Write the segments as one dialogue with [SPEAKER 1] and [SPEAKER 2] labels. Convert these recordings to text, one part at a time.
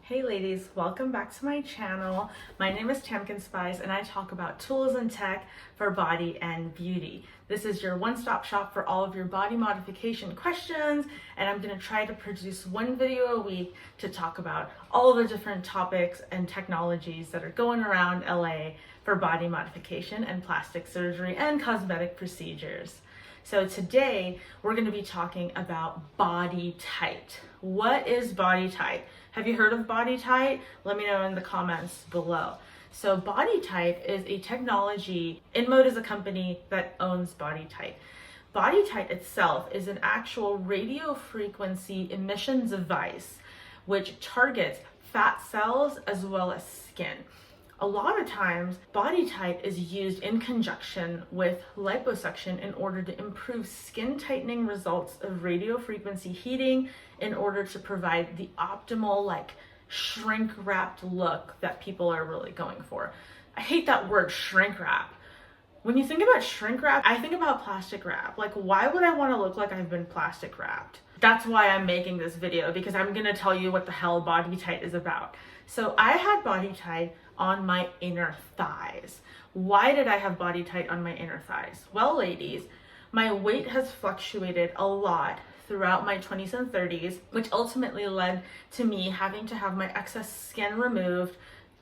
[SPEAKER 1] Hey ladies, welcome back to my channel. My name is Tamkin Spice and I talk about tools and tech for body and beauty. This is your one-stop shop for all of your body modification questions, and I'm going to try to produce one video a week to talk about all the different topics and technologies that are going around LA for body modification and plastic surgery and cosmetic procedures. So today we're going to be talking about BodyTite. What is BodyTite? Have you heard of BodyTite? Let me know in the comments below. So BodyTite is a technology. InMode is a company that owns BodyTite. BodyTite itself is an actual radio frequency emission device which targets fat cells as well as skin. A lot of times, BodyTite is used in conjunction with liposuction in order to improve skin tightening results of radio frequency heating in order to provide the optimal, shrink wrapped look that people are really going for. I hate that word shrink wrap. When you think about shrink wrap, I think about plastic wrap. Why would I want to look like I've been plastic wrapped? That's why I'm making this video, because I'm going to tell you what the hell BodyTite is about. So I had BodyTite on my inner thighs. Why did I have BodyTite on my inner thighs? Well, ladies, my weight has fluctuated a lot throughout my 20s and 30s, which ultimately led to me having to have my excess skin removed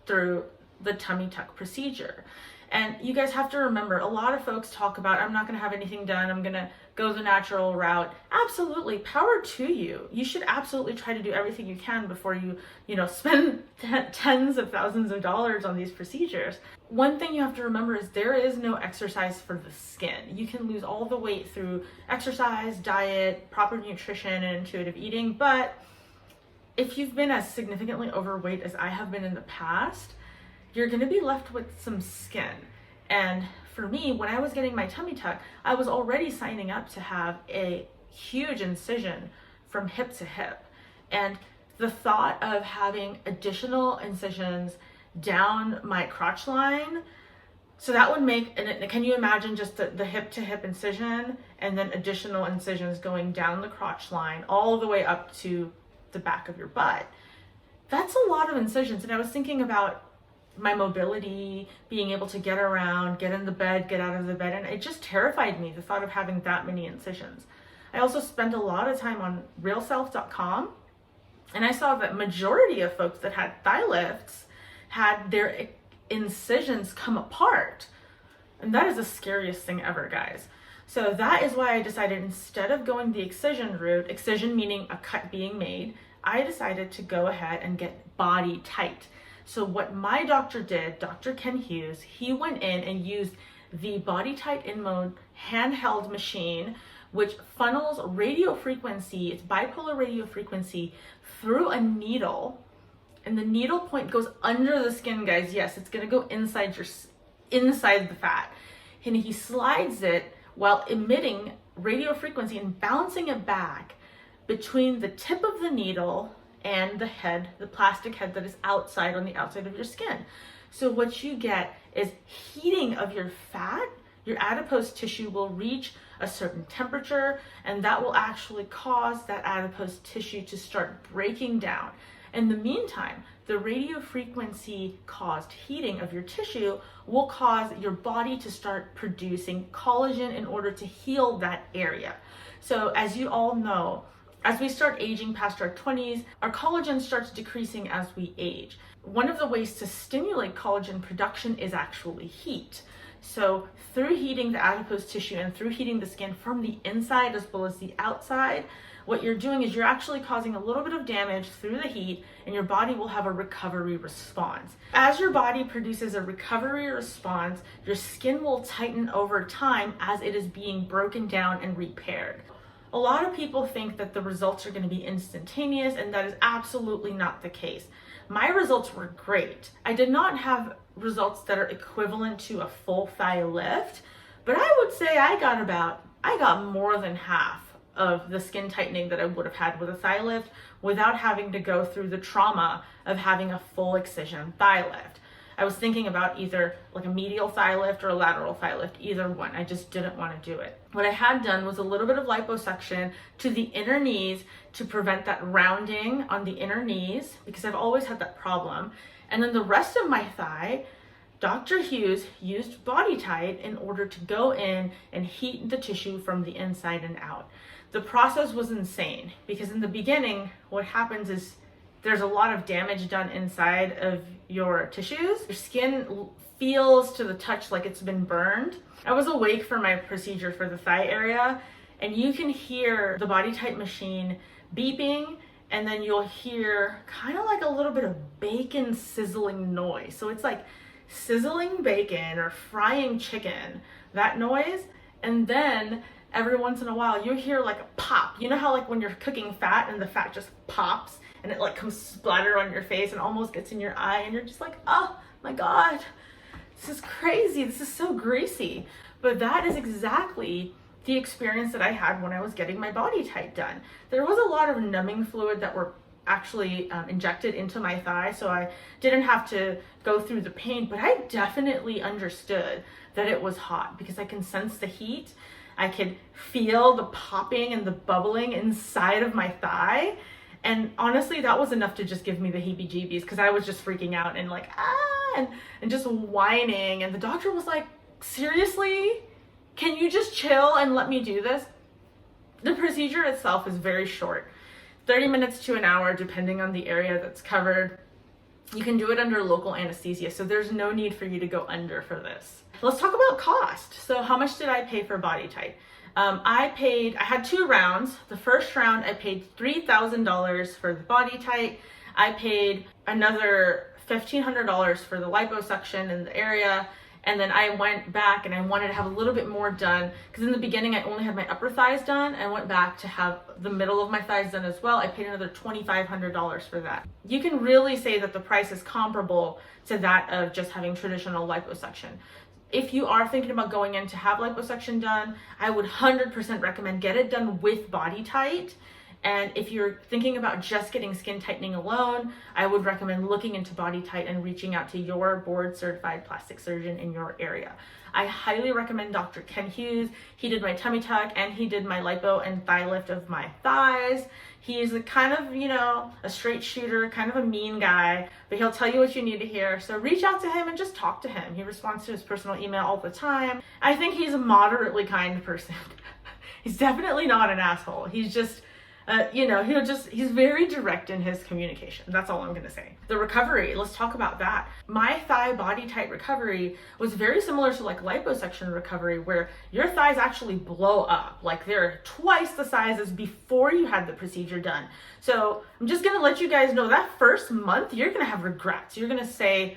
[SPEAKER 1] through the tummy tuck procedure. And you guys have to remember, a lot of folks talk about, I'm not going to have anything done, I'm going to go the natural route. Absolutely, power to you. You should absolutely try to do everything you can before you spend tens of thousands of dollars on these procedures. One thing you have to remember is there is no exercise for the skin. You can lose all the weight through exercise, diet, proper nutrition, and intuitive eating, but if you've been as significantly overweight as I have been in the past, you're going to be left with some skin. And for me, when I was getting my tummy tuck, I was already signing up to have a huge incision from hip to hip. And the thought of having additional incisions down my crotch line, so that would make, and can you imagine just the hip to hip incision and then additional incisions going down the crotch line all the way up to the back of your butt? That's a lot of incisions. And I was thinking about my mobility, being able to get around, get in the bed, get out of the bed, and it just terrified me, the thought of having that many incisions. I also spent a lot of time on realself.com, and I saw that majority of folks that had thigh lifts had their incisions come apart. And that is the scariest thing ever, guys. So that is why I decided, instead of going the excision route, excision meaning a cut being made, I decided to go ahead and get BodyTite. So what my doctor did, Dr. Ken Hughes, he went in and used the BodyTite InMode handheld machine, which funnels radio frequency, it's bipolar radio frequency, through a needle. And the needle point goes under the skin, guys. Yes, it's gonna go inside the fat. And he slides it while emitting radio frequency and bouncing it back between the tip of the needle and the head, the plastic head that is outside on the outside of your skin. So what you get is heating of your fat. Your adipose tissue will reach a certain temperature, and that will actually cause that adipose tissue to start breaking down. In the meantime, the radio frequency caused heating of your tissue will cause your body to start producing collagen in order to heal that area. So as you all know, as we start aging past our 20s, our collagen starts decreasing as we age. One of the ways to stimulate collagen production is actually heat. So through heating the adipose tissue and through heating the skin from the inside as well as the outside, what you're doing is you're actually causing a little bit of damage through the heat, and your body will have a recovery response. As your body produces a recovery response, your skin will tighten over time as it is being broken down and repaired. A lot of people think that the results are going to be instantaneous, and that is absolutely not the case. My results were great. I did not have results that are equivalent to a full thigh lift, but I would say I got more than half of the skin tightening that I would have had with a thigh lift without having to go through the trauma of having a full excision thigh lift. I was thinking about either like a medial thigh lift or a lateral thigh lift, either one. I just didn't want to do it. What I had done was a little bit of liposuction to the inner knees to prevent that rounding on the inner knees, because I've always had that problem. And then the rest of my thigh, Dr. Hughes used BodyTite in order to go in and heat the tissue from the inside and out. The process was insane because in the beginning, what happens is there's a lot of damage done inside of your tissues. Your skin feels to the touch like it's been burned. I was awake for my procedure for the thigh area, and you can hear the BodyTite machine beeping, and then you'll hear kind of like a little bit of bacon sizzling noise. So it's like sizzling bacon or frying chicken, that noise. And then every once in a while you hear like a pop. You know how like when you're cooking fat and the fat just pops and it like comes splatter on your face and almost gets in your eye, and you're just like, oh my God, this is crazy. This is so greasy. But that is exactly the experience that I had when I was getting my BodyTite done. There was a lot of numbing fluid that were actually injected into my thigh, so I didn't have to go through the pain, but I definitely understood that it was hot because I can sense the heat. I could feel the popping and the bubbling inside of my thigh. And honestly, that was enough to just give me the heebie-jeebies because I was just freaking out and like, and just whining. And the doctor was like, seriously? Can you just chill and let me do this? The procedure itself is very short, 30 minutes to an hour, depending on the area that's covered. You can do it under local anesthesia, so there's no need for you to go under for this. Let's talk about cost. So how much did I pay for BodyTite? I had 2 rounds. The first round, I paid $3,000 for the BodyTite. I paid another $1,500 for the liposuction in the area. And then I went back and I wanted to have a little bit more done because in the beginning I only had my upper thighs done. I went back to have the middle of my thighs done as well. I paid another $2,500 for that. You can really say that the price is comparable to that of just having traditional liposuction. If you are thinking about going in to have liposuction done, I would 100% recommend get it done with BodyTite. And if you're thinking about just getting skin tightening alone, I would recommend looking into BodyTite and reaching out to your board certified plastic surgeon in your area. I highly recommend Dr. Ken Hughes. He did my tummy tuck and he did my lipo and thigh lift of my thighs. He's a kind of, a straight shooter, kind of a mean guy, but he'll tell you what you need to hear. So reach out to him and just talk to him. He responds to his personal email all the time. I think he's a moderately kind person. He's definitely not an asshole. He's just, he's very direct in his communication. That's all I'm going to say. The recovery, let's talk about that. My thigh BodyTite recovery was very similar to like liposuction recovery, where your thighs actually blow up. Like they're twice the size as before you had the procedure done. So I'm just going to let you guys know that first month, you're going to have regrets. You're going to say,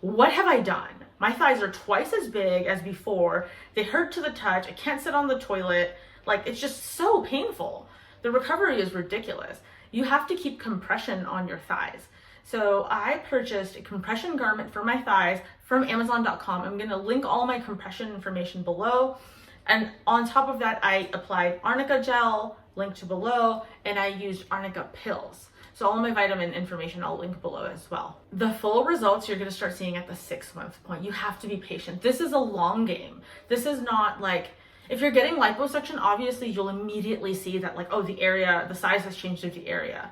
[SPEAKER 1] what have I done? My thighs are twice as big as before. They hurt to the touch. I can't sit on the toilet. Like it's just so painful. The recovery is ridiculous. You have to keep compression on your thighs. So I purchased a compression garment for my thighs from Amazon.com. I'm going to link all my compression information below. And on top of that, I applied arnica gel, linked below, and I used arnica pills. So all my vitamin information I'll link below as well. The full results you're going to start seeing at the 6-month point. You have to be patient. This is a long game. This is not like, if you're getting liposuction, obviously you'll immediately see that like, oh, the size has changed of the area.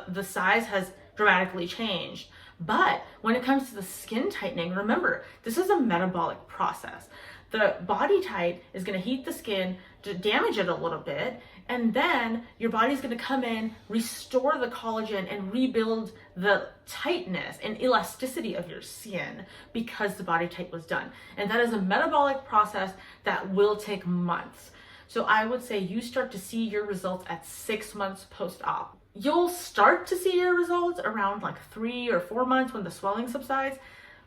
[SPEAKER 1] The size has dramatically changed. But when it comes to the skin tightening, remember, this is a metabolic process. The BodyTite is going to heat the skin, to damage it a little bit, and then your body's going to come in, restore the collagen, and rebuild the tightness and elasticity of your skin because the BodyTite was done. And that is a metabolic process that will take months. So I would say you start to see your results at 6 months post-op. You'll start to see your results around like 3 or 4 months when the swelling subsides,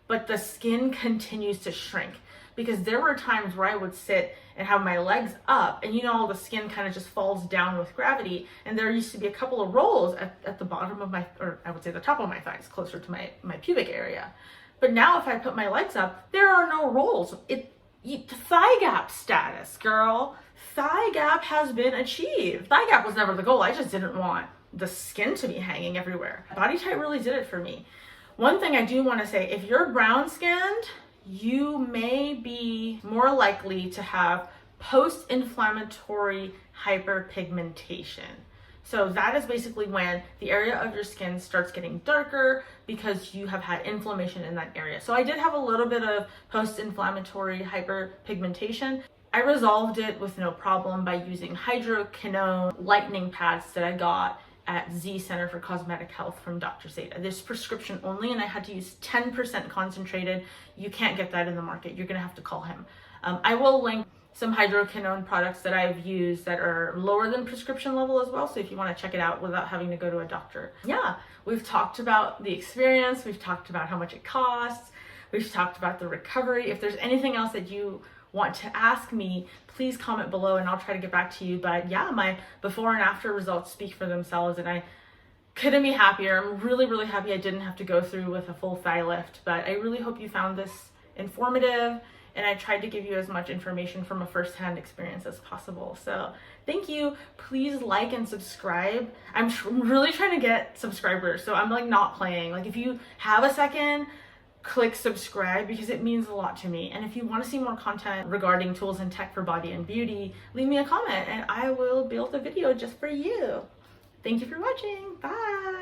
[SPEAKER 1] but the skin continues to shrink. Because there were times where I would sit and have my legs up and the skin kind of just falls down with gravity, and there used to be a couple of rolls at the bottom of or I would say the top of my thighs, closer to my pubic area. But now if I put my legs up, there are no rolls. Thigh gap status, girl. Thigh gap has been achieved. Thigh gap was never the goal. I just didn't want the skin to be hanging everywhere. BodyTite really did it for me. One thing I do want to say, if you're brown skinned, you may be more likely to have post-inflammatory hyperpigmentation. So that is basically when the area of your skin starts getting darker because you have had inflammation in that area. So I did have a little bit of post-inflammatory hyperpigmentation. I resolved it with no problem by using hydroquinone lightening pads that I got at Z Center for Cosmetic Health from Dr. Zeta. This prescription only, and I had to use 10% concentrated. You can't get that in the market. You're gonna have to call him. I will link some hydroquinone products that I've used that are lower than prescription level as well. So if you want to check it out without having to go to a doctor. Yeah, we've talked about the experience. We've talked about how much it costs. We've talked about the recovery. If there's anything else that you want to ask me, please comment below and I'll try to get back to you. But yeah, my before and after results speak for themselves, and I couldn't be happier. I'm really, really happy I didn't have to go through with a full thigh lift, but I really hope you found this informative, and I tried to give you as much information from a first-hand experience as possible. So thank you. Please like and subscribe. I'm really trying to get subscribers, so I'm like not playing. Like if you have a second, click subscribe because it means a lot to me. And if you want to see more content regarding tools and tech for body and beauty, leave me a comment and I will build a video just for you. Thank you for watching. Bye.